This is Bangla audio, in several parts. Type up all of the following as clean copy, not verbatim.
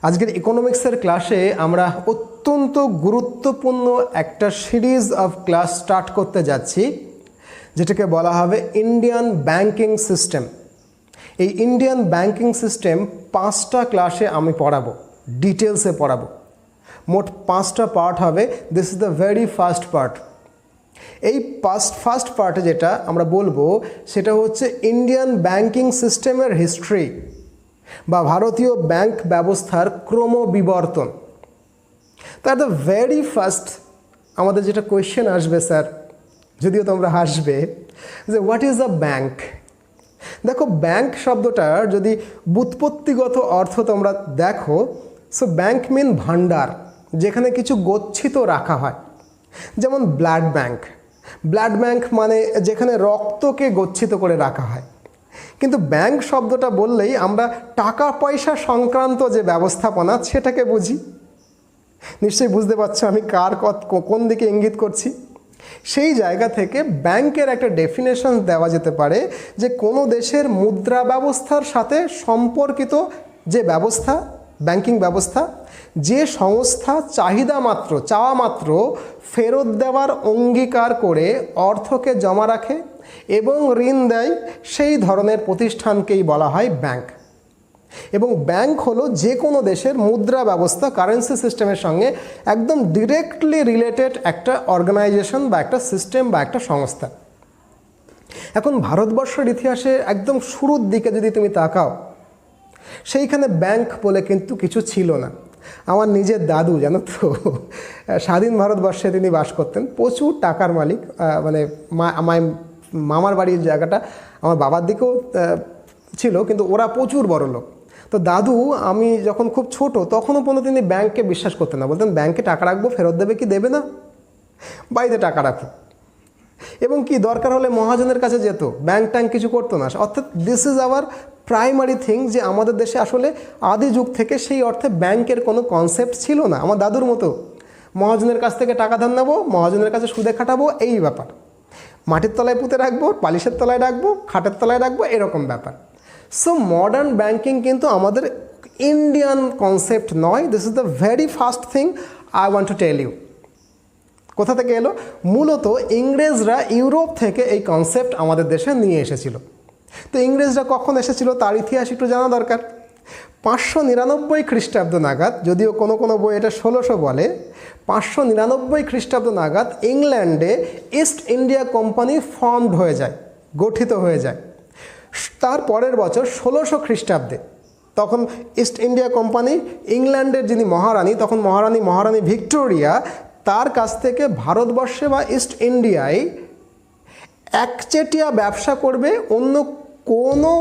আজকের ইকোনমিক্সের ক্লাসে আমরা অত্যন্ত গুরুত্বপূর্ণ একটা সিরিজ অফ ক্লাস স্টার্ট করতে যাচ্ছি, যেটাকে বলা হবে ইন্ডিয়ান ব্যাংকিং সিস্টেম। এই ইন্ডিয়ান ব্যাংকিং সিস্টেম 5টা ক্লাসে আমি পড়াবো, ডিটেলসে পড়াবো। মোট 5টা পার্ট হবে। This is the very first part. এই ফার্স্ট পার্টে যেটা আমরা বলবো সেটা হচ্ছে ইন্ডিয়ান ব্যাংকিং সিস্টেমের হিস্ট্রি বা ভারতীয় ব্যাংক ব্যবস্থার ক্রমবিবর্তন। তার দ্য ভেরি ফার্স্ট আমাদের যেটা কোয়েশ্চেন আসবে, স্যার যদিও তোমরা হাসবে, যে হোয়াট ইজ আ ব্যাংক। দেখো, ব্যাংক শব্দটার যদি ব্যুৎপত্তিগত অর্থ তোমরা দেখো, সো ব্যাংক মিন ভান্ডার, যেখানে কিছু গচ্ছিত রাখা হয়। যেমন ব্লাড ব্যাংক। ব্লাড ব্যাংক মানে যেখানে রক্তকে গচ্ছিত করে রাখা হয়। কিন্তু ব্যাংক শব্দটা বললেই আমরা টাকা পয়সা সংক্রান্ত যে ব্যবস্থাপনা সেটাকে বুঝি। নিশ্চয়ই বুঝতে পারছো আমি কোন দিকে ইঙ্গিত করছি। সেই জায়গা থেকে ব্যাংকের একটা ডেফিনেশন দেওয়া যেতে পারে যে কোনো দেশের মুদ্রা ব্যবস্থার সাথে সম্পর্কিত যে ব্যবস্থা, ব্যাংকিং ব্যবস্থা, যে সংস্থা চাওয়া মাত্র ফেরত দেওয়ার অঙ্গীকার করে অর্থকে জমা রাখে এবং ঋণ দেয়, সেই ধরনের প্রতিষ্ঠানকেই বলা হয় ব্যাংক। এবং ব্যাংক হলো যে কোনো দেশের মুদ্রা ব্যবস্থা, কারেন্সি সিস্টেমের সঙ্গে একদম ডিরেক্টলি রিলেটেড একটা অর্গানাইজেশন বা একটা সিস্টেম বা একটা সংস্থা। এখন ভারতবর্ষের ইতিহাসে একদম শুরুর দিকে যদি তুমি তাকাও, সেইখানে ব্যাংক বলে কিন্তু কিছু ছিল না। আমার নিজের দাদু, জানো তো, স্বাধীন ভারতবর্ষে তিনি বাস করতেন, প্রচুর টাকার মালিক। মানে আমার মামার বাড়ির জায়গাটা আমার বাবার দিকেও ছিল, কিন্তু ওরা প্রচুর বড় লোক। তো দাদু, আমি যখন খুব ছোট তখনও পর্যন্ত তিনি ব্যাংককে বিশ্বাস করতেন না। বলতেন ব্যাংকে টাকা রাখবো, ফেরত দেবে কি দেবে না, বাড়িতে টাকা রাখো। এবং কি দরকার হলে মহাজনের কাছে যেত, ব্যাংক ট্যাঙ্ক কিছু করতো না। অর্থাৎ this is our primary thing, যে আমাদের দেশে আসলে আদি যুগ থেকে সেই অর্থে ব্যাংকের কোনো কনসেপ্ট ছিল না। আমার দাদুর মতো মহাজনের কাছ থেকে টাকা ধার নেবো, মহাজনের কাছে সুদে খাটাবো, এই ব্যাপার। মাটির তলায় পুঁতে রাখবো, বালিশের তলায় রাখবো, খাটের তলায় রাখবো, এরকম ব্যাপার। সো মডার্ন ব্যাংকিং কিন্তু আমাদের ইন্ডিয়ান কনসেপ্ট নয়। This is the very first thing I want to tell you. কোথা থেকে এলো? মূলত ইংরেজরা ইউরোপ থেকে এই কনসেপ্ট আমাদের দেশে নিয়ে এসেছিল। তো ইংরেজরা কখন এসেছিল তার ইতিহাস একটু জানা দরকার। 599 খ্রিস্টাব্দ নাগাদ, যদিও কোনো কোনো বই এটা 1600 বলে, 599 খ্রিস্টাব্দ নাগাদ ইংল্যান্ডে ইস্ট ইন্ডিয়া কোম্পানি ফর্মড হয়ে যায়, গঠিত হয়ে যায়। তার পরের বছর 1600 খ্রিস্টাব্দে তখন ইস্ট ইন্ডিয়া কোম্পানি, ইংল্যান্ডের যিনি মহারানী, তখন মহারানী ভিক্টোরিয়া, তার কাছ থেকে ভারতবর্ষে বা ইস্ট ইন্ডিয়ায় একচেটিয়া ব্যবসা করবে। অন্য কোনো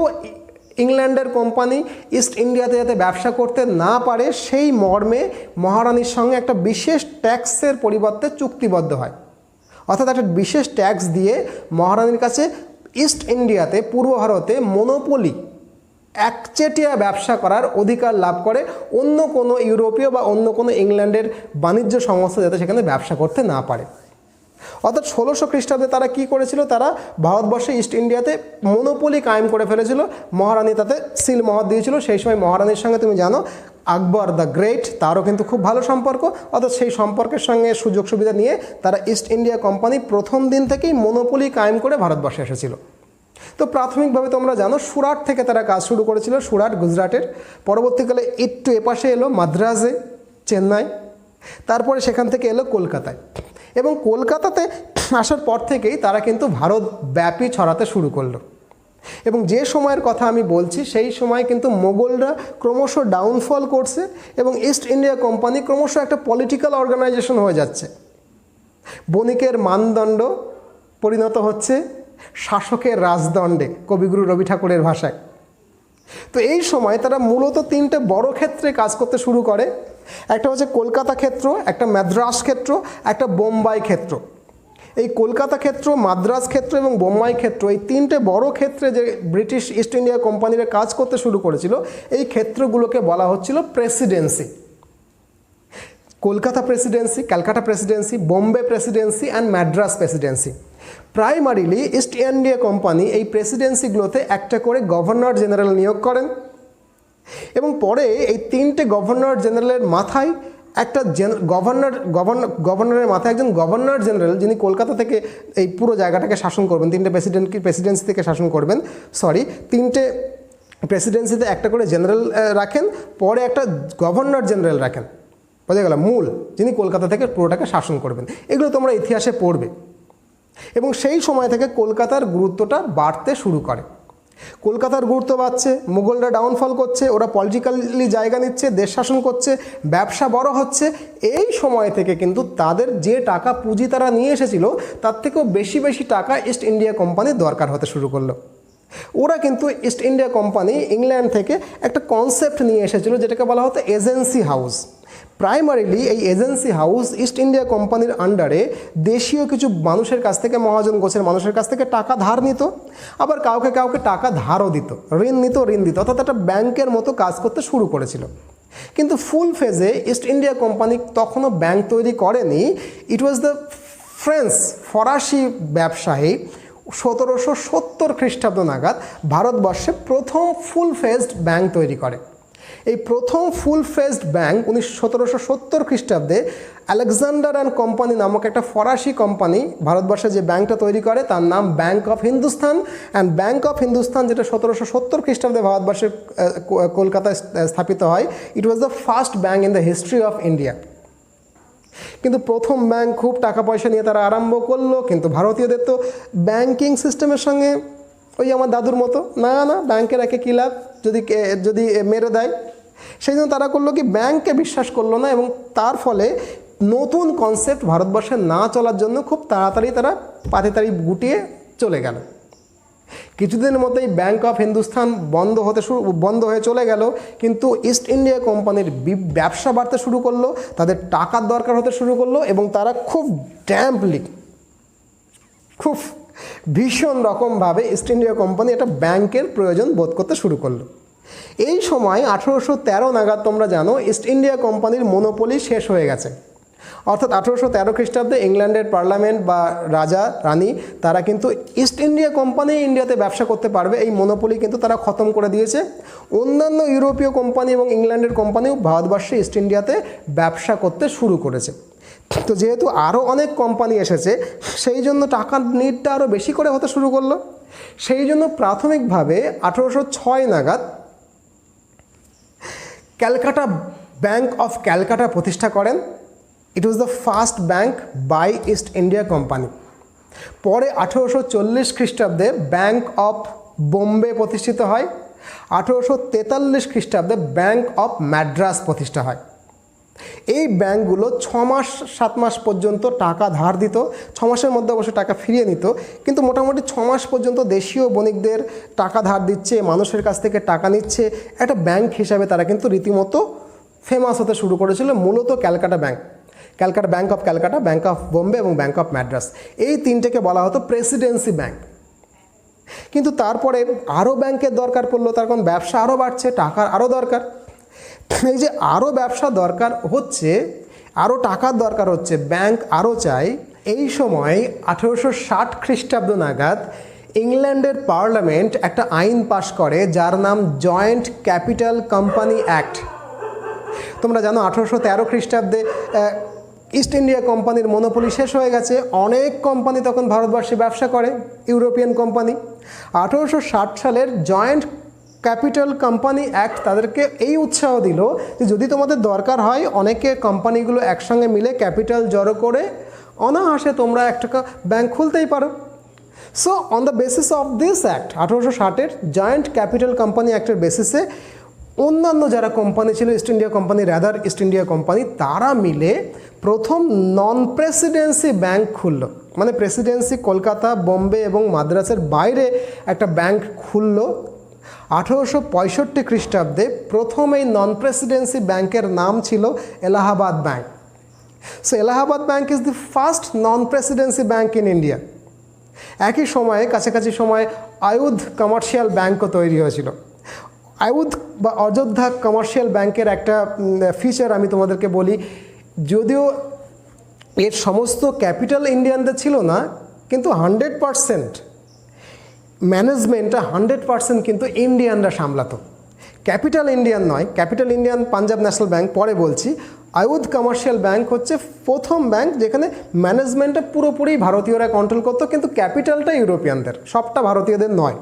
ইংল্যান্ডের কোম্পানি ইস্ট ইন্ডিয়াতে যাতে ব্যবসা করতে না পারে, সেই মর্মে মহারানীর সঙ্গে একটা বিশেষ ট্যাক্সের পরিবর্তে চুক্তিবদ্ধ হয়। অর্থাৎ একটা বিশেষ ট্যাক্স দিয়ে মহারানীর কাছে ইস্ট ইন্ডিয়াতে, পূর্ব ভারতে মনোপলি, একচেটিয়া ব্যবসা করার অধিকার লাভ করে, অন্য কোনো ইউরোপীয় বা অন্য কোনো ইংল্যান্ডের বাণিজ্য সংস্থা যাতে সেখানে ব্যবসা করতে না পারে। অর্থাৎ 1600 খ্রিস্টাব্দে তারা কি করেছিল, তারা ভারতবর্ষে ইস্ট ইন্ডিয়াতে মনোপলি কায়েম করে ফেলেছিল। মহারানী তাতে সিল মোহর দিয়েছিল। সেই সময় মহারানীর সঙ্গে তুমি জানো আকবর দ্য গ্রেট, তারও কিন্তু খুব ভালো সম্পর্ক। অর্থাৎ সেই সম্পর্কের সঙ্গে সুযোগ সুবিধা নিয়ে তারা ইস্ট ইন্ডিয়া কোম্পানি প্রথম দিন থেকেই মনোপলি কায়েম করে ভারতবর্ষে এসেছিল। তো প্রাথমিকভাবে তোমরা জানো সুরাট থেকে তারা কাজ শুরু করেছিল, সুরাট গুজরাটের। পরবর্তীকালে একটু এপাশে এলো মাদ্রাজে, চেন্নাই, তারপরে সেখান থেকে এলো কলকাতায়। এবং কলকাতাতে আসার পর থেকেই তারা কিন্তু ভারতব্যাপী ছড়াতে শুরু করলো। এবং যে সময়ের কথা আমি বলছি, সেই সময় কিন্তু মোগলরা ক্রমশ ডাউনফল করছে এবং ইস্ট ইন্ডিয়া কোম্পানি ক্রমশ একটা পলিটিক্যাল অর্গানাইজেশন হয়ে যাচ্ছে। বণিকের মানদণ্ড পরিণত হচ্ছে শাসকের রাজদণ্ডে, কবিগুরু রবি ঠাকুরের ভাষায়। তো এই সময় তারা মূলত 3টে বড় ক্ষেত্রে কাজ করতে শুরু করে। একটা হচ্ছে কলকাতা ক্ষেত্র, একটা মাদ্রাস ক্ষেত্র, একটা বোম্বাই ক্ষেত্র। এই কলকাতা ক্ষেত্র, মাদ্রাস ক্ষেত্র এবং বোম্বাই ক্ষেত্র, এই 3টে বড় ক্ষেত্রে যে ব্রিটিশ ইস্ট ইন্ডিয়া কোম্পানিরা কাজ করতে শুরু করেছিল, এই ক্ষেত্রগুলোকে বলা হচ্ছিল Presidency. Kolkata Presidency, Calcutta Presidency, Bombay Presidency and Madras Presidency. Primarily east India company এই প্রেসিডেন্সিগুলোতে একটা করে গভর্নর জেনারেল নিয়োগ করেন এবং পরে এই তিনটে গভর্নর জেনারেলের মাথায় একটা গভর্নরের মাথায় একজন গভর্নর জেনারেল, যিনি কলকাতা থেকে এই পুরো জায়গাটাকে শাসন করবেন, তিনটে প্রেসিডেন্সি থেকে শাসন করবেন, তিনটে প্রেসিডেন্সিতে একটা করে জেনারেল রাখেন, পরে একটা গভর্নর জেনারেল রাখেন, বোঝা গেল, মূল, যিনি কলকাতা থেকে পুরোটাকে শাসন করবেন। এগুলো তোমরা ইতিহাসে পড়বে। এবং সেই সময় থেকে কলকাতার গুরুত্বটা বাড়তে শুরু করে। কলকাতার গুরুত্ব বাড়ছে, মুঘলরা ডাউনফল করছে, ওরা পলিটিক্যালি জায়গা নিচ্ছে, দেশ শাসন করছে, ব্যবসা বড় হচ্ছে। এই সময় থেকে কিন্তু তাদের যে টাকা পুঁজি তারা নিয়ে এসেছিল তার থেকেও বেশি বেশি টাকা ইস্ট ইন্ডিয়া কোম্পানির দরকার হতে শুরু করলো। ওরা কিন্তু ইস্ট ইন্ডিয়া কোম্পানি ইংল্যান্ড থেকে একটা কনসেপ্ট নিয়ে এসেছিল যেটাকে বলা হতো এজেন্সি হাউস। প্রাইমারিলি এই এজেন্সি হাউস ইস্ট ইন্ডিয়া কোম্পানির আন্ডারে দেশীয় কিছু মানুষের কাছ থেকে, মহাজন গোছের মানুষের কাছ থেকে টাকা ধার নিত, আবার কাউকে কাউকে টাকা ধারও দিত, ঋণ দিত, অর্থাৎ একটা ব্যাংকের মতো কাজ করতে শুরু করেছিল। কিন্তু ফুল ফেজে ইস্ট ইন্ডিয়া কোম্পানি তখনও ব্যাংক তৈরি করেনি। ইট ওয়াজ দ্য ফরাসি ব্যবসায়ী 1770 খ্রিস্টাব্দ নাগাদ ভারতবর্ষে প্রথম ফুল ফেজড ব্যাংক তৈরি করে। এই প্রথম ফুল ফেজড ব্যাংক 1770 খ্রিস্টাব্দে আলেকজান্ডার অ্যান্ড কোম্পানি নামক একটা ফরাসি কোম্পানি ভারতবর্ষে যে ব্যাংকটা তৈরি করে তার নাম bank of Hindustan. And bank of Hindustan, যেটা 1770 খ্রিস্টাব্দে ভারতবর্ষের কলকাতায় স্থাপিত হয়, it was the first bank in the history of India. কিন্তু প্রথম ব্যাংক খুব টাকা পয়সা নিয়ে তারা আরম্ভ করলো, কিন্তু ভারতীয়দের তো ব্যাংকিং সিস্টেমের সঙ্গে ওই আমার দাদুর মতো, না ব্যাংকের একে কী লাভ যদি মেরে দেয়। সেই জন্য তারা করলো কি, ব্যাংককে বিশ্বাস করলো না, এবং তার ফলে নতুন কনসেপ্ট ভারতবর্ষে না চলার জন্য খুব তাড়াতাড়ি তারা পাতিতাড়ি গুটিয়ে চলে গেল। কিছুদিনের মধ্যেই ব্যাংক অফ হিন্দুস্তান বন্ধ হয়ে চলে গেল। কিন্তু ইস্ট ইন্ডিয়া কোম্পানির ব্যবসা বাড়তে শুরু করলো, তাদের টাকার দরকার হতে শুরু করলো, এবং তারা খুব ভীষণ রকমভাবে ইস্ট ইন্ডিয়া কোম্পানি একটা ব্যাংকের প্রয়োজন বোধ করতে শুরু করলো। এই সময় 1813 নাগাদ তোমরা জানো ইস্ট ইন্ডিয়া কোম্পানির মনোপলি শেষ হয়ে গেছে। অর্থাৎ 1813 খ্রিস্টাব্দে ইংল্যান্ডের পার্লামেন্ট বা রাজা রানী তারা কিন্তু ইস্ট ইন্ডিয়া কোম্পানি ইন্ডিয়াতে ব্যবসা করতে পারবে, এই মনোপলি কিন্তু তারা খতম করে দিয়েছে। অন্যান্য ইউরোপীয় কোম্পানি এবং ইংল্যান্ডের কোম্পানিও ভারতবর্ষে ইস্ট ইন্ডিয়াতে ব্যবসা করতে শুরু করেছে। তো যেহেতু আরও অনেক কোম্পানি এসেছে, সেই জন্য টাকার নিডটা আরও বেশি করে হতে শুরু করলো। সেই জন্য প্রাথমিকভাবে 1806 নাগাদ ক্যালকাটা ব্যাংক অফ ক্যালকাটা প্রতিষ্ঠা করেন। It was the first bank by East India company. পরে 1840 খ্রিস্টাব্দে ব্যাংক অফ বোম্বে প্রতিষ্ঠিত হয়। 1843 খ্রিস্টাব্দে ব্যাংক অফ ম্যাড্রাস প্রতিষ্ঠা হয়। এই ব্যাংকগুলো 6-7 মাস পর্যন্ত টাকা ধার দিত, 6 মাসের মধ্যে অবশ্য টাকা ফিরিয়ে নিত, কিন্তু মোটামুটি 6 মাস পর্যন্ত দেশীয় বণিকদের টাকা ধার দিচ্ছে, মানুষের কাছ থেকে টাকা নিচ্ছে। একটা ব্যাংক হিসাবে তারা কিন্তু রীতিমতো ফেমাস হতে শুরু করেছিল। মূলত Calcutta bank of Calcutta, bank of Bombay এবং ব্যাংক অফ ম্যাড্রাস, এই তিনটেকে বলা হতো প্রেসিডেন্সি ব্যাংক। কিন্তু তারপরে আরও ব্যাংকের দরকার পড়লো, তার কারণ ব্যবসা আরও বাড়ছে, টাকার আরও দরকার। এই যে আরও ব্যবসা দরকার হচ্ছে, আরও টাকার দরকার হচ্ছে, ব্যাংক আরও চাই। এই সময় 1860 খ্রিস্টাব্দ নাগাদ ইংল্যান্ডের পার্লামেন্ট একটা আইন পাশ করে যার নাম জয়েন্ট ক্যাপিটাল কোম্পানি অ্যাক্ট। তোমরা জানো 1813 খ্রিস্টাব্দে ইস্ট ইন্ডিয়া কোম্পানির মনোপলি শেষ হয়ে গেছে। অনেক কোম্পানি তখন ভারতবর্ষে ব্যবসা করে, ইউরোপিয়ান কোম্পানি। 1860 সালের জয়েন্ট ক্যাপিটাল কোম্পানি অ্যাক্ট তাদেরকে এই উৎসাহ দিল যে যদি তোমাদের দরকার হয়, অনেকে কোম্পানিগুলো একসঙ্গে মিলে ক্যাপিটাল জড়ো করে অনায়াসে তোমরা একটা ব্যাংক খুলতেই পারো। So on the basis of this act, 1860-এর জয়েন্ট ক্যাপিটাল কোম্পানি অ্যাক্টের বেসিসে অন্যান্য যারা কোম্পানি ছিল, East India company, rather East India company, তারা মিলে প্রথম নন প্রেসিডেন্সি ব্যাংক খুলল। মানে প্রেসিডেন্সি কলকাতা, বোম্বে এবং মাদ্রাসের বাইরে একটা ব্যাংক খুলল। 1865 খ্রিস্টাব্দে প্রথম এই নন প্রেসিডেন্সি ব্যাংকের নাম ছিল Allahabad bank. So Allahabad bank is the first non Presidency bank in India. একই সময়ে কাছাকাছি সময়ে আয়ুধ কমার্শিয়াল ব্যাংকও তৈরি হয়েছিল। আয়ুধ বা অযোধ্যা কমার্শিয়াল ব্যাংকের একটা ফিচার আমি তোমাদেরকে বলি, যদিও এর সমস্ত ক্যাপিটাল ইন্ডিয়ানদের ছিল না, কিন্তু 100% ম্যানেজমেন্টটা 100% কিন্তু ইন্ডিয়ানরা সামলাতো। ক্যাপিটাল ইন্ডিয়ান নয়, capital Indian Punjab national bank পরে বলছি। আয়ুধ কমার্শিয়াল ব্যাংক হচ্ছে প্রথম ব্যাংক যেখানে ম্যানেজমেন্টটা পুরোপুরি ভারতীয়রা কন্ট্রোল করতো, কিন্তু ক্যাপিটালটা ইউরোপিয়ানদের, সবটা ভারতীয়দের নয়।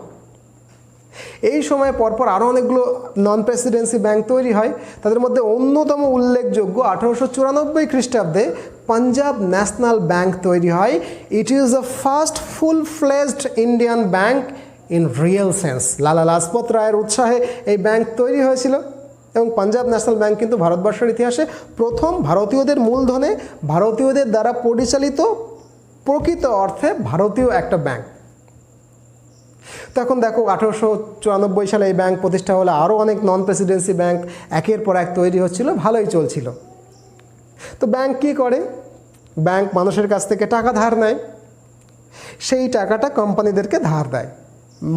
এই সময় পরপর আরও অনেকগুলো নন প্রেসিডেন্সি ব্যাংক তৈরি হয়। তাদের মধ্যে অন্যতম উল্লেখযোগ্য 1894 খ্রিস্টাব্দে পাঞ্জাব ন্যাশনাল ব্যাংক তৈরি হয়। It is the first full fledged Indian bank in real sense. Lala Lajpat রায়ের উৎসাহে এই ব্যাংক তৈরি হয়েছিল এবং পাঞ্জাব ন্যাশনাল ব্যাংক কিন্তু ভারতবর্ষের ইতিহাসে প্রথম ভারতীয়দের মূলধনে, ভারতীয়দের দ্বারা পরিচালিত প্রকৃত অর্থে ভারতীয় একটা ব্যাংক। তখন দেখো 1894 সালে এই ব্যাংক প্রতিষ্ঠা হলে আরও অনেক নন প্রেসিডেন্সি ব্যাংক একের পর এক তৈরি হচ্ছিল, ভালোই চলছিল। তো ব্যাংক কী করে? ব্যাংক মানুষের কাছ থেকে টাকা ধার নেয়, সেই টাকাটা কোম্পানিদেরকে ধার দেয়।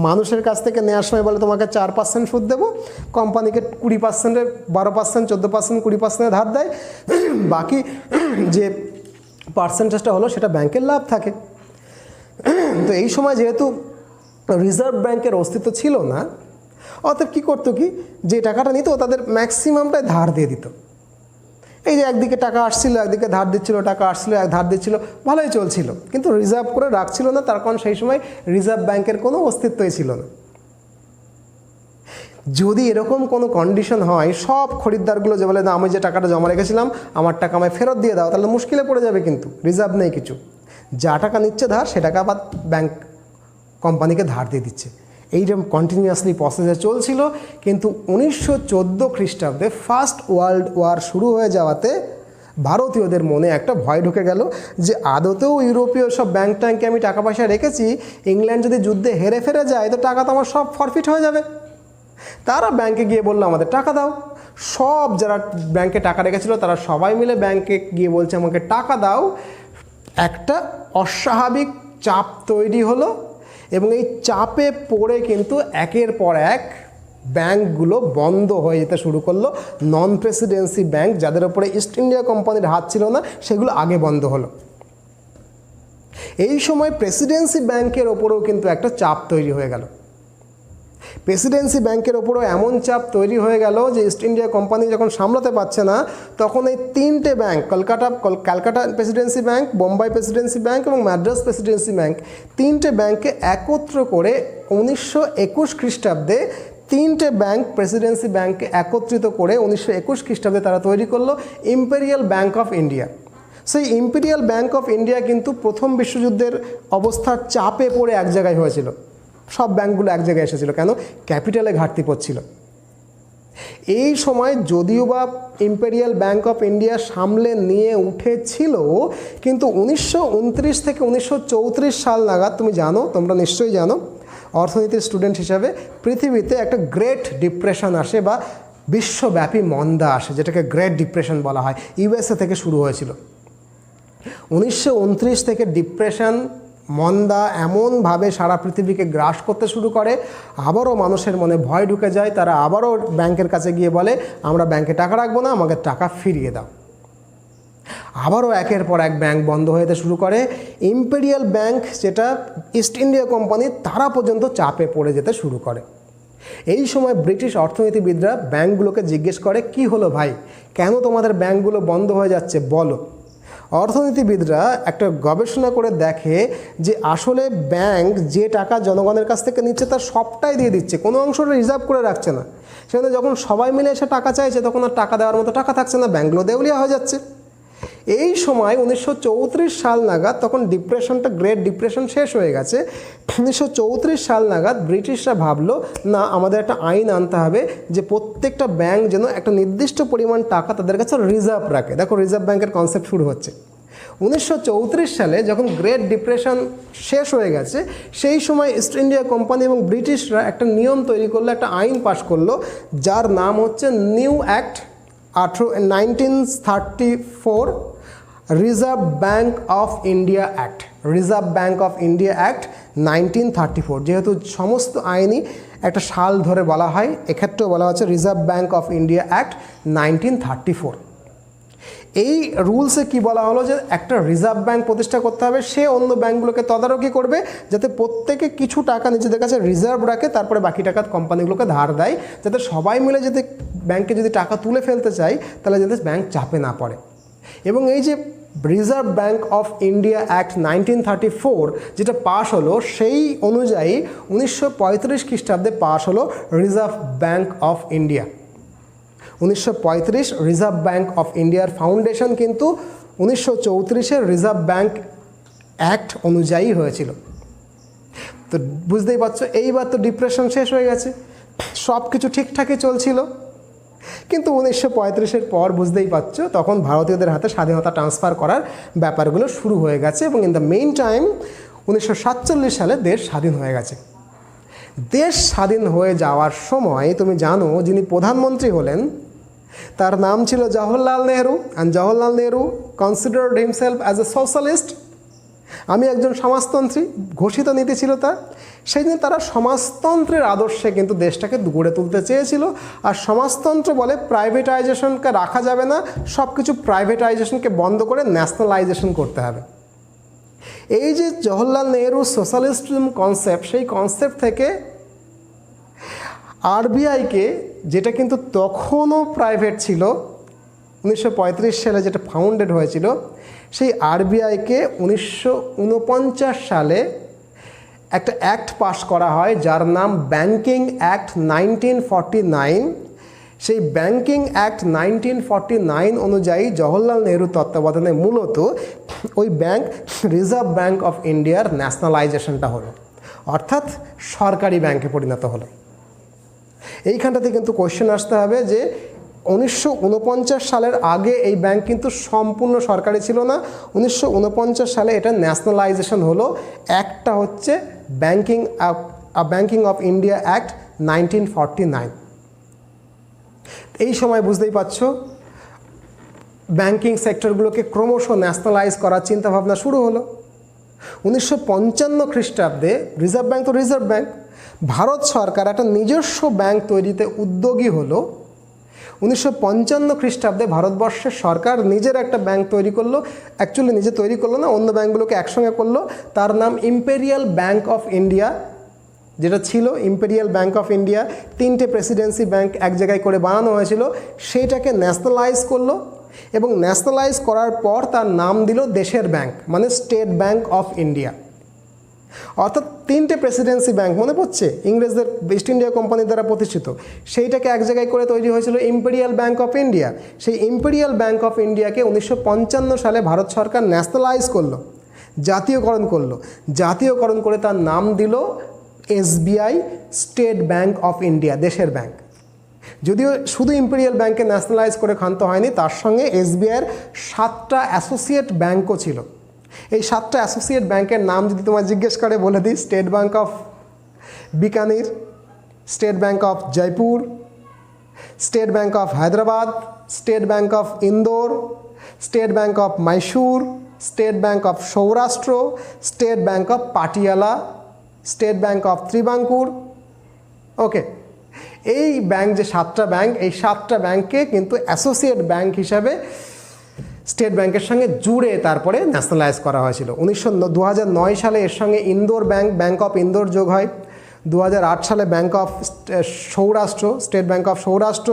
মানুষের কাছ থেকে নেওয়ার সময় বলে তোমাকে 4% সুদ দেবো, কোম্পানিকে 20%, 12%, 14%, 20% ধার দেয়, বাকি যে পার্সেন্টেজটা হলো সেটা ব্যাংকের লাভ থাকে। তো এই সময় যেহেতু রিজার্ভ ব্যাংকের অস্তিত্ব ছিল না, অর্থাৎ কী করতো কি, যে টাকাটা নিত তাদের ম্যাক্সিমামটাই ধার দিয়ে দিত। এই যে একদিকে টাকা আসছিল, একদিকে ধার দিচ্ছিল, টাকা আসছিল, ধার দিচ্ছিল, ভালোই চলছিল, কিন্তু রিজার্ভ করে রাখছিল না। তার কারণ সেই সময় রিজার্ভ ব্যাংকের কোনো অস্তিত্বই ছিল না। যদি এরকম কোনো কন্ডিশন হয়, সব খরিদ্দারগুলো যে বলে না আমি যে টাকাটা জমা রেখেছিলাম আমার টাকা আমায় ফেরত দিয়ে দাও, তাহলে মুশকিলে পড়ে যাবে। কিন্তু রিজার্ভ নেই কিছু, যা টাকা নিচ্ছে ধার সে টাকা আবার ব্যাংক কোম্পানিকে ধার দিয়ে দিচ্ছে। এইরকম কন্টিনিউয়াসলি প্রসেসে চলছিল। কিন্তু 1914 খ্রিস্টাব্দে ফার্স্ট ওয়ার্ল্ড ওয়ার শুরু হয়ে যাওয়াতে ভারতীয়দের মনে একটা ভয় ঢুকে গেল যে আদতেও ইউরোপীয় সব ব্যাংক ট্যাঙ্কে আমি টাকা পয়সা রেখেছি, ইংল্যান্ড যদি যুদ্ধে হেরে ফেরে যায় তো টাকা তো আমার সব ফরফিট হয়ে যাবে। তারা ব্যাংকে গিয়ে বললো আমাদের টাকা দাও। সব যারা ব্যাংকে টাকা রেখেছিল তারা সবাই মিলে ব্যাংকে গিয়ে বলছে আমাকে টাকা দাও। একটা অস্বাভাবিক চাপ তৈরি হলো এবং এই চাপে পড়ে কিন্তু একের পর এক ব্যাংকগুলো বন্ধ হয়ে যেতে শুরু করলো। নন প্রেসিডেন্সি ব্যাংক যাদের উপরে ইস্ট ইন্ডিয়া কোম্পানির হাত ছিল না, সেগুলো আগে বন্ধ হলো। এই সময় প্রেসিডেন্সি ব্যাংকের ওপরেও কিন্তু একটা চাপ তৈরি হয়ে গেল। প্রেসিডেন্সি ব্যাংকের ওপরেও এমন চাপ তৈরি হয়ে গেল যে ইস্ট ইন্ডিয়া কোম্পানি যখন সামলাতে পারছে না, তখন এই তিনটে bank, Calcutta Presidency bank, Bombay Presidency bank এবং মাদ্রাস প্রেসিডেন্সি ব্যাংক, তিনটে ব্যাংককে একত্র করে 1921 খ্রিস্টাব্দে তিনটে ব্যাংক প্রেসিডেন্সি ব্যাংককে একত্রিত করে 1921 খ্রিস্টাব্দে তারা তৈরি করলো ইম্পেরিয়াল ব্যাংক অফ ইন্ডিয়া। সেই ইম্পেরিয়াল ব্যাংক অফ ইন্ডিয়া কিন্তু প্রথম বিশ্বযুদ্ধের অবস্থার চাপে পড়ে এক জায়গায় হয়েছিল। সব ব্যাংকগুলো এক জায়গায় এসেছিল, কেন? ক্যাপিটালে ঘাটতি পড়ছিল। এই সময় যদিও বা ইম্পেরিয়াল ব্যাংক অফ ইন্ডিয়া সামলে নিয়ে উঠেছিল, কিন্তু 1929 থেকে 1934 সাল নাগাদ, তুমি জানো, তোমরা নিশ্চয়ই জানো অর্থনীতির স্টুডেন্ট হিসাবে, পৃথিবীতে একটা গ্রেট ডিপ্রেশন আসে বা বিশ্বব্যাপী মন্দা আসে, যেটাকে গ্রেট ডিপ্রেশন বলা হয়। ইউএসএ থেকে শুরু হয়েছিল। 1929 থেকে ডিপ্রেশন, মন্দা এমনভাবে সারা পৃথিবীকে গ্রাস করতে শুরু করে, আবারও মানুষের মনে ভয় ঢুকে যায়। তারা আবারও ব্যাংকের কাছে গিয়ে বলে আমরা ব্যাংকে টাকা রাখবো না, আমাকে টাকা ফিরিয়ে দাও। আবারও একের পর এক ব্যাংক বন্ধ হয়ে যেতে শুরু করে। ইম্পেরিয়াল ব্যাংক, যেটা ইস্ট ইন্ডিয়া কোম্পানি, তারা পর্যন্ত চাপে পড়ে যেতে শুরু করে। এই সময় ব্রিটিশ অর্থনীতিবিদরা ব্যাংকগুলোকে জিজ্ঞেস করে, কি হলো ভাই, কেন তোমাদের ব্যাংকগুলো বন্ধ হয়ে যাচ্ছে, বলো। অর্থনীতিবিদরা একটা গবেষণা করে দেখে যে আসলে ব্যাংক যে টাকা জনগণের কাছ থেকে নিচ্ছে তার সবটাই দিয়ে দিচ্ছে, কোনো অংশটা রিজার্ভ করে রাখছে না। সেখানে যখন সবাই মিলে এসে টাকা চাইছে তখন আর টাকা দেওয়ার মতো টাকা থাকছে না, ব্যাংকগুলো দেউলিয়া হয়ে যাচ্ছে। এই সময় 1934 সাল নাগাদ, তখন ডিপ্রেশনটা, গ্রেট ডিপ্রেশন শেষ হয়ে গেছে, 1934 সাল নাগাদ ব্রিটিশরা ভাবলো না, আমাদের একটা আইন আনতে হবে যে প্রত্যেকটা ব্যাংক যেন একটা নির্দিষ্ট পরিমাণ টাকা তাদের কাছে রিজার্ভ রাখে। দেখো রিজার্ভ ব্যাংকের কনসেপ্ট শুরু হচ্ছে 1934 সালে। যখন গ্রেট ডিপ্রেশন শেষ হয়ে গেছে, সেই সময় ইস্ট ইন্ডিয়া কোম্পানি এবং ব্রিটিশরা একটা নিয়ম তৈরি করলো, একটা আইন পাশ করলো, যার নাম হচ্ছে new act 1934, reserve bank of India act. Reserve bank of India act 1934। যেহেতু সমস্ত আইনই একটা সাল ধরে বলা হয়, এক্ষেত্রেও বলা হচ্ছে reserve bank of India act 1934। এই রুলসে কি বলা হলো যে একটা রিজার্ভ ব্যাংক প্রতিষ্ঠা করতে হবে, সে অন্য ব্যাংকগুলোকে তদারকি করবে যাতে প্রত্যেকে কিছু টাকা নিজেদের কাছে রিজার্ভ রাখে, তারপরে বাকি টাকা কোম্পানিগুলোকে ধার দেয়, যাতে সবাই মিলে যদি ব্যাংকে যদি টাকা তুলে ফেলতে চায় তাহলে যাতে ব্যাংক চাপে না পড়ে। এবং এই যে reserve bank of India act 1934 যেটা পাশ হলো, সেই অনুযায়ী 1935 খ্রিস্টাব্দে পাশ হলো reserve bank of India. 1935 reserve bank of ইন্ডিয়ার ফাউন্ডেশন কিন্তু 1934 রিজার্ভ ব্যাংক অ্যাক্ট অনুযায়ী হয়েছিল। তো বুঝতেই পারছো, এইবার তো ডিপ্রেশন শেষ হয়ে গেছে, সব কিছু ঠিকঠাকই চলছিল, কিন্তু 1935-এর পর বুঝতেই পারছো তখন ভারতীয়দের হাতে স্বাধীনতা ট্রান্সফার করার ব্যাপারগুলো শুরু হয়ে গেছে, এবং ইন দ্য মেইন টাইম 1947 সালে দেশ স্বাধীন হয়ে গেছে। দেশ স্বাধীন হয়ে যাওয়ার সময় তুমি জানো যিনি প্রধানমন্ত্রী হলেন তার নাম ছিল Jawaharlal Nehru, and Jawaharlal Nehru considered himself as a socialist. আমি একজন সমাজতন্ত্রী ঘোষিত নীতি ছিল তার। সেই জন্য তারা সমাজতন্ত্রের আদর্শে কিন্তু দেশটাকে গড়ে তুলতে চেয়েছিল। আর সমাজতন্ত্র বলে প্রাইভেটাইজেশনকে রাখা যাবে না, সব কিছু প্রাইভেটাইজেশনকে বন্ধ করে ন্যাশনালাইজেশন করতে হবে। এই যে জওহরলাল নেহরু সোশ্যালিস্টিজম কনসেপ্ট, সেই কনসেপ্ট থেকে আরবিআইকে, যেটা কিন্তু তখনও প্রাইভেট ছিল, 1935 সালে যেটা ফাউন্ডেড হয়েছিল, সেই আরবিআইকে 1949 সালে একটা অ্যাক্ট পাস করা হয় যার নাম ব্যাংকিং অ্যাক্ট 1949। সেই ব্যাংকিং অ্যাক্ট 1949 অনুযায়ী জওহরলাল নেহরুর তত্ত্বাবধানে মূলত ওই ব্যাংক রিজার্ভ ব্যাংক অফ ইন্ডিয়ার ন্যাশনালাইজেশনটা হলো, অর্থাৎ সরকারি ব্যাংকে পরিণত হলো। এইখানটাতে কিন্তু কোয়েশ্চেন আসতে হবে যে 1949 সালের আগে এই ব্যাংক কিন্তু সম্পূর্ণ সরকারি ছিল না। 1949 সালে এটা ন্যাশনালাইজেশন হলো। একটা হচ্ছে ব্যাংকিং অফ ইন্ডিয়া অ্যাক্ট 1949। এই সময় বুঝতেই পারছো ব্যাংকিং সেক্টরগুলোকে ক্রমশ ন্যাশনালাইজ করার চিন্তাভাবনা শুরু হলো। 1955 খ্রিস্টাব্দে রিজার্ভ ব্যাংক তো রিজার্ভ ব্যাংক, ভারত সরকার একটা নিজস্ব ব্যাংক তৈরিতে উদ্যোগী হলো। 1955 খ্রিস্টাব্দে ভারতবর্ষের সরকার নিজের একটা ব্যাংক তৈরি করলো। অ্যাকচুয়ালি নিজে তৈরি করলো না, অন্য ব্যাংকগুলোকে একসঙ্গে করলো। তার নাম ইম্পেরিয়াল ব্যাংক অফ ইন্ডিয়া, যেটা ছিল ইম্পেরিয়াল ব্যাংক অফ ইন্ডিয়া। 3টে প্রেসিডেন্সি ব্যাংক এক জায়গায় করে বানানো হয়েছিল, সেইটাকে ন্যাশনালাইজ করলো, এবং ন্যাশনালাইজ করার পর তার নাম দিল দেশের ব্যাংক, মানে স্টেট ব্যাংক অফ ইন্ডিয়া। অর্থাৎ 3টে প্রেসিডেন্সি ব্যাংক, মনে পড়ছে, ইংরেজদের ইস্ট ইন্ডিয়া কোম্পানির দ্বারা প্রতিষ্ঠিত, সেইটাকে এক জায়গায় করে তৈরি হয়েছিল ইম্পেরিয়াল ব্যাংক অফ ইন্ডিয়া। সেই ইম্পেরিয়াল ব্যাংক অফ ইন্ডিয়াকে 1955 সালে ভারত সরকার ন্যাশনালাইজ করলো, জাতীয়করণ করলো। জাতীয়করণ করে তার নাম দিল SBI, state bank of India, দেশের ব্যাংক। যদিও শুধু ইম্পেরিয়াল ব্যাংকে ন্যাশনালাইজ করে ক্ষান্ত হয়নি, তার সঙ্গে এসবিআইয়ের 7টা অ্যাসোসিয়েট ব্যাংকও ছিল। এই 7টা অ্যাসোসিয়েট ব্যাংকের নাম যদি তোমায় জিজ্ঞেস করে বলে দিই, state bank of Bikaner, state bank of Jaipur, state bank of Hyderabad, state bank of Indore, state bank of Mysore, state bank of Saurashtra, state bank of Patiala, state bank of Travancore. Okay, এই ব্যাংক যে 7টা ব্যাংক, এই 7টা ব্যাংককে কিন্তু অ্যাসোসিয়েট ব্যাংক হিসাবে স্টেট ব্যাংকের সঙ্গে জুড়ে তারপরে ন্যাশনালাইজ করা হয়েছিল। 2009 সালে এর সঙ্গে Indore bank, bank of Indore যোগ হয়। 2008 সালে bank of Saurashtra, state bank of Saurashtra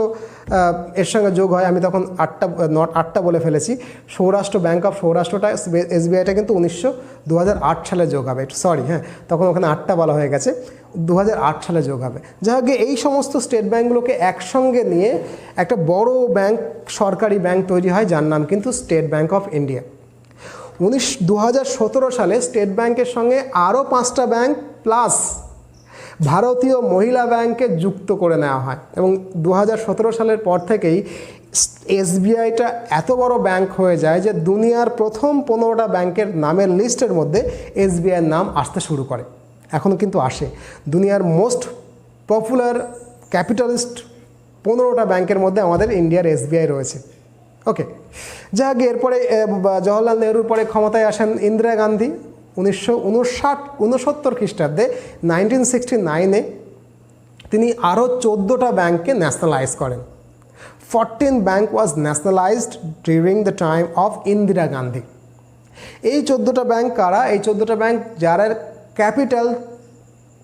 এর সঙ্গে যোগ হয়। আমি তখন 8টা বলে ফেলেছি। সৌরাষ্ট্র ব্যাংক অফ সৌরাষ্ট্রটা, এসবিআইটা কিন্তু 2008 সালে যোগ হবে, সরি, হ্যাঁ, তখন ওখানে 8টা বলা হয়ে গেছে, 2008 সালে যোগ হবে। যাই হোক, এই সমস্ত স্টেট ব্যাংকগুলোকে একসঙ্গে নিয়ে একটা বড় ব্যাংক, সরকারি ব্যাংক তৈরি হয়, যার নাম কিন্তু স্টেট ব্যাংক অফ ইন্ডিয়া। 2017 সালে স্টেট ব্যাংকের সঙ্গে আরও 5টা ব্যাংক প্লাস ভারতীয় মহিলা ব্যাংকে যুক্ত করে নেওয়া হয়, এবং 2017 সালের পর থেকেই এসবিআইটা এত বড় ব্যাংক হয়ে যায় যে দুনিয়ার প্রথম 15টা ব্যাংকের নামের লিস্টের মধ্যে এসবিআইয়ের নাম আসতে শুরু করে। এখনও কিন্তু আসে। দুনিয়ার মোস্ট পপুলার ক্যাপিটালিস্ট 15টা ব্যাংকের মধ্যে আমাদের ইন্ডিয়ার এসবিআই রয়েছে। ওকে, যাক, এরপরে জওহরলাল নেহরুর পরে ক্ষমতায় আসেন ইন্দিরা গান্ধী 1969 খ্রিস্টাব্দে। 1969-এ তিনি আরও 14টা ব্যাংককে ন্যাশনালাইজ করেন। 14 bank was nationalized during the time of Indira Gandhi. এই 14টা ব্যাংক কারা? এই 14টা ব্যাংক যার ক্যাপিটাল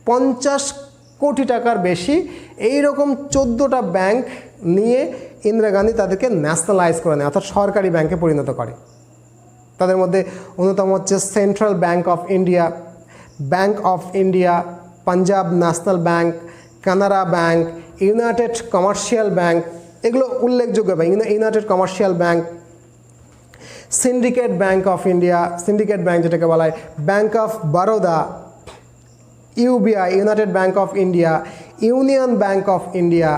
50 কোটি টাকার বেশি, এই রকম 14টা ব্যাংক নিয়ে ইন্দিরা গান্ধী তাদেরকে ন্যাশনালাইজ করে নেয়, অর্থাৎ সরকারি ব্যাংকে পরিণত করে। তাদের মধ্যে অন্যতম হচ্ছে central bank of India, bank of India, Punjab national bank, Canara bank, united commercial bank, এগুলো উল্লেখযোগ্য bank. United commercial bank, syndicate bank of India, syndicate bank যেটাকে বলা হয়, bank of Baroda, UBI, united bank of India, union bank of India,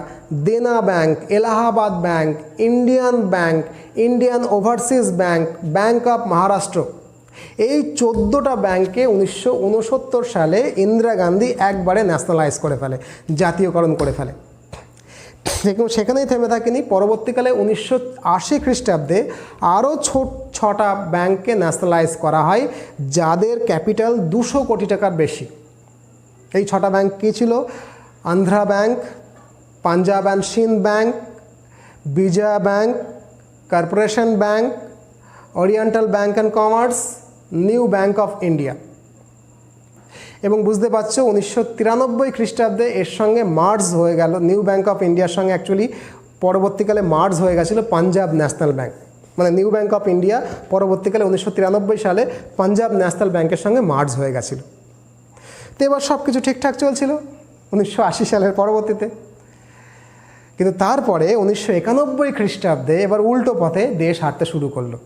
Dena bank, Allahabad bank, Indian bank, Indian overseas bank, bank of Maharashtra. এই 14টা ব্যাংকে 1969 সালে ইন্দিরা গান্ধী একবারে ন্যাশনালাইজ করে ফেলে, জাতীয়করণ করে ফেলে। সেখানেই থেমে থাকেনি, পরবর্তীকালে 1980 খ্রিস্টাব্দে আরও 6টা ব্যাংককে ন্যাশনালাইজ করা হয় যাদের ক্যাপিটাল 200 কোটি টাকার বেশি। এই 6টা ব্যাংক কী ছিল? Andhra Bank, Punjab and Sind Bank, Vijaya Bank, Corporation Bank, Oriental Bank and Commerce, New Bank of India. এবং বুঝতে পারছো 1993 খ্রিস্টাব্দে এর সঙ্গে মার্জ হয়ে গেল, নিউ ব্যাংক অফ ইন্ডিয়ার সঙ্গে অ্যাকচুয়ালি পরবর্তীকালে মার্জ হয়ে গেছিলো পাঞ্জাব ন্যাশনাল ব্যাংক। মানে নিউ ব্যাংক অফ ইন্ডিয়া পরবর্তীকালে 1993 সালে পাঞ্জাব ন্যাশনাল ব্যাংকের সঙ্গে মার্জ হয়ে গেছিলো। তো এবার সব কিছু ঠিকঠাক চলছিল 1980 সালের পরবর্তীতে। কিন্তু তারপরে 1991 খ্রিস্টাব্দে এবার উল্টো পথে দেশ হাঁটতে শুরু করলো।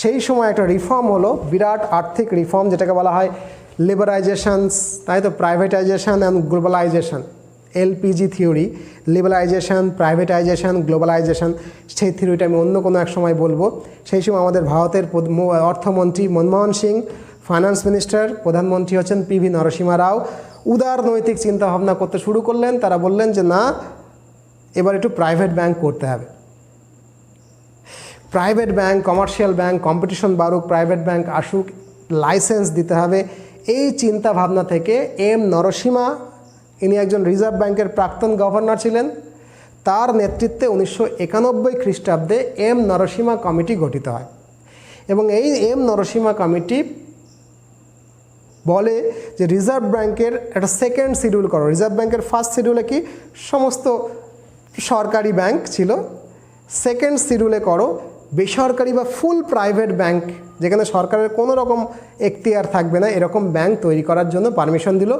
সেই সময় একটা রিফর্ম হলো, বিরাট আর্থিক রিফর্ম, যেটাকে বলা হয় লিবারাইজেশনস, তাই তো, privatisation and globalisation, LPG theory, liberalisation, privatisation, globalisation. সেই থিওরিটা আমি অন্য কোনো এক সময় বলবো। সেই সময় আমাদের ভারতের অর্থমন্ত্রী মনমোহন সিং, ফাইন্যান্স মিনিস্টার, প্রধানমন্ত্রী হচ্ছেন পিভি নরসিংহ রাও, উদার নৈতিক চিন্তাভাবনা করতে শুরু করলেন। তারা বললেন যে না, এবার একটু প্রাইভেট ব্যাংক করতে হবে, private bank, commercial bank, competition বাড়ুক, প্রাইভেট ব্যাংক আসুক, লাইসেন্স দিতে হবে। এই চিন্তা ভাবনা থেকে এম নরসিমা, ইনি একজন রিজার্ভ ব্যাংকের প্রাক্তন গভর্নর ছিলেন, তার নেতৃত্বে 1991 খ্রিস্টাব্দে এম নরসিমা কমিটি গঠিত হয়। এবং এই এম নরসিমা কমিটি বলে যে রিজার্ভ ব্যাংকের একটা সেকেন্ড শিডিউল করো। রিজার্ভ ব্যাংকের ফার্স্ট শিডিউলে কি সমস্ত সরকারি ব্যাংক ছিল, সেকেন্ড শিডিউলে করো বেসরকারি বা ফুল প্রাইভেট ব্যাংক, যেখানে সরকারের কোনো রকম এখতিয়ার থাকবে না, এরকম ব্যাংক তৈরি করার জন্য পারমিশন দিল।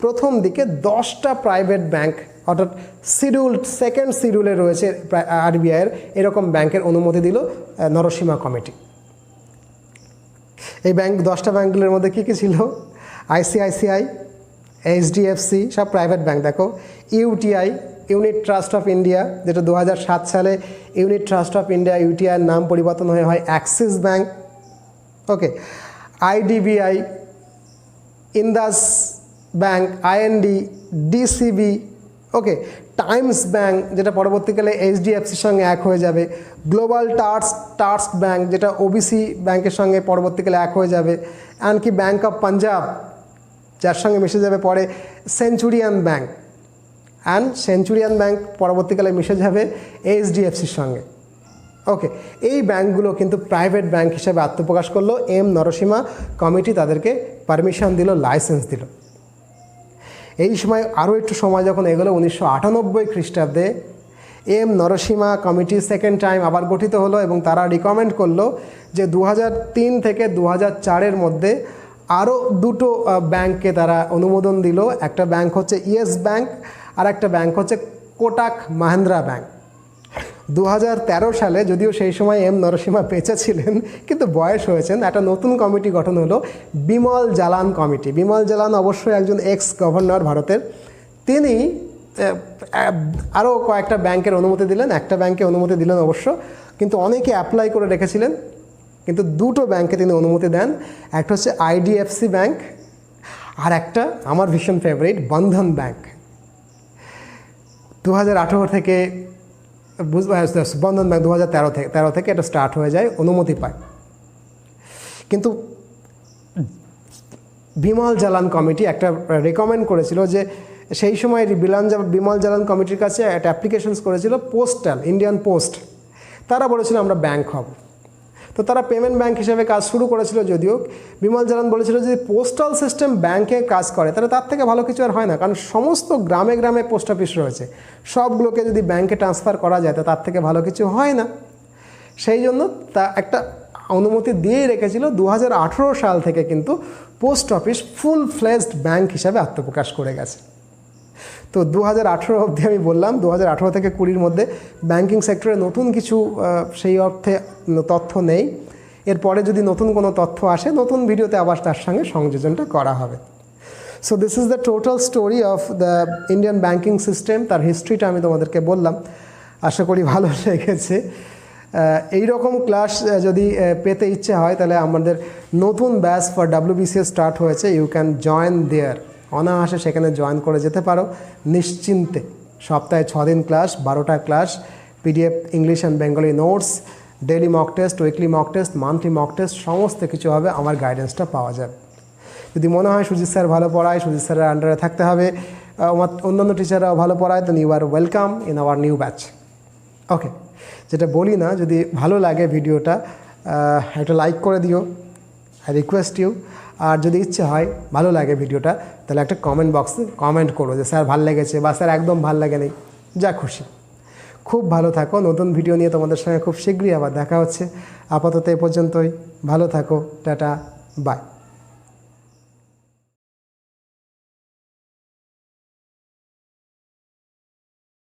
প্রথম দিকে 10টা প্রাইভেট ব্যাংক, অর্থাৎ সেকেন্ড শিডিউলে রয়েছে আরবিআইয়ের, এরকম ব্যাংকের অনুমতি দিল নরসিমা কমিটি। এই ব্যাংক 10টা ব্যাংকগুলোর মধ্যে কী কী ছিল? আইসিআইসিআই, এইচডিএফসি, সব প্রাইভেট ব্যাংক। দেখো, UTI, unit trust of India, যেটা 2007 সালে ইউনিট ট্রাস্ট অফ ইন্ডিয়া, ইউটিআইয়ের নাম পরিবর্তন হয়ে হয় Axis bank. Okay, IDBI, Indus bank, IND, DCB, okay, Times bank, যেটা পরবর্তীকালে এইচডিএফসির সঙ্গে এক হয়ে যাবে, গ্লোবাল ট্রাস্ট ব্যাংক, যেটা ওবিসি ব্যাংকের সঙ্গে পরবর্তীকালে এক হয়ে যাবে, এমনকি ব্যাংক অফ পাঞ্জাব, যার সঙ্গে মিশে যাবে পরে centurion bank, and centurion bank পরবর্তীকালে মিশে যাবে এইচডিএফসির সঙ্গে। ওকে, এই ব্যাংকগুলো কিন্তু প্রাইভেট ব্যাংক হিসেবে আত্মপ্রকাশ করলো। এম নরসিমা কমিটি তাদেরকে পারমিশন দিল, লাইসেন্স দিল। এই সময় আরও একটু সময় যখন এগোলো 1998 খ্রিস্টাব্দে M Narasimham committee second time আবার গঠিত হলো এবং তারা রিকমেন্ড করলো যে 2003 থেকে 2004-এর মধ্যে আরও 2টো ব্যাংককে তারা অনুমোদন দিল। একটা ব্যাংক হচ্ছে ইয়েস ব্যাংক, আর একটা ব্যাংক হচ্ছে কোটাক মাহিন্দ্রা ব্যাংক। 2013 সালে, যদিও সেই সময় এম নরসিমা বেঁচে ছিলেন কিন্তু বয়স হয়েছেন, একটা নতুন কমিটি গঠন হলো, বিমল জালান কমিটি। বিমল জালান অবশ্যই একজন এক্স গভর্নর ভারতের। তিনি আরও কয়েকটা ব্যাংকের অনুমতি দিলেন, একটা ব্যাংকে অনুমতি দিলেন অবশ্য, কিন্তু অনেকে অ্যাপ্লাই করে রেখেছিলেন, কিন্তু 2টো ব্যাংকে তিনি অনুমতি দেন। একটা হচ্ছে আইডিএফসি ব্যাংক, আর একটা আমার ভীষণ ফেভারিট বন্ধন ব্যাংক। 2018 থেকে বন্ধন ব্যাংক 2013 থেকে এটা স্টার্ট হয়ে যায়, অনুমতি পায়। কিন্তু বিমল জালান কমিটি একটা রেকমেন্ড করেছিল যে সেই সময় বিমল জালান কমিটির কাছে একটা অ্যাপ্লিকেশনস করেছিল পোস্টাল ইন্ডিয়ান পোস্ট, তারা বলেছিল আমরা ব্যাংক হব। তো তারা পেমেন্ট ব্যাংক হিসেবে কাজ শুরু করেছিল, যদিও বিমল জালান বলেছিল যদি পোস্টাল সিস্টেম ব্যাংকে কাজ করে তাহলে তার থেকে ভালো কিছু আর হয় না, কারণ সমস্ত গ্রামে গ্রামে পোস্ট অফিস রয়েছে, সবগুলোকে যদি ব্যাংকে ট্রান্সফার করা যায় তো তার থেকে ভালো কিছু হয় না। সেই জন্য তা একটা অনুমতি দিয়েই রেখেছিল। 2018 সাল থেকে কিন্তু পোস্ট অফিস ফুল ফ্লেজড ব্যাংক হিসাবে আত্মপ্রকাশ করে গেছে। তো 2018 অবধি আমি বললাম, 2018 থেকে 20 মধ্যে ব্যাংকিং সেক্টরে নতুন কিছু সেই অর্থে তথ্য নেই। এরপরে যদি নতুন কোনো তথ্য আসে নতুন ভিডিওতে আবার তার সঙ্গে সংযোজনটা করা হবে। So this is the total story of the Indian banking system. তার হিস্ট্রিটা আমি তোমাদেরকে বললাম, আশা করি ভালো লেগেছে। এই রকম ক্লাস যদি পেতে ইচ্ছে হয় তাহলে আমাদের নতুন ব্যাচ ফর WBCS স্টার্ট হয়েছে, ইউ ক্যান জয়েন দেয়ার। অনায়াসে সেখানে জয়েন করে যেতে পারো নিশ্চিন্তে। সপ্তাহে 6 দিন ক্লাস, 12টা class, PDF English and Bengali notes, daily mock test, weekly mock test, monthly mock test, সমস্ত কিছু হবে, আমার গাইডেন্সটা পাওয়া যাবে। যদি মনে হয় সুজিত স্যার ভালো পড়ায়, সুজিত স্যারের আন্ডারে থাকতে হবে, অন্যান্য টিচাররাও ভালো পড়ায়, তো you are welcome in our new batch. Okay, যেটা বলি না, যদি ভালো লাগে ভিডিওটা একটা লাইক করে দিও, আই রিকোয়েস্ট ইউ। আর যদি ইচ্ছে হয় ভালো লাগে ভিডিওটা তাহলে একটা কমেন্ট বক্সে কমেন্ট করো যে স্যার ভালো লেগেছে বা স্যার একদম ভালো লাগে নেই, যা খুশি। খুব ভালো থাকো, নতুন ভিডিও নিয়ে তোমাদের সঙ্গে খুব শীঘ্রই আবার দেখা হচ্ছে। আপাতত এ পর্যন্তই, ভালো থাকো, টাটা, বাই।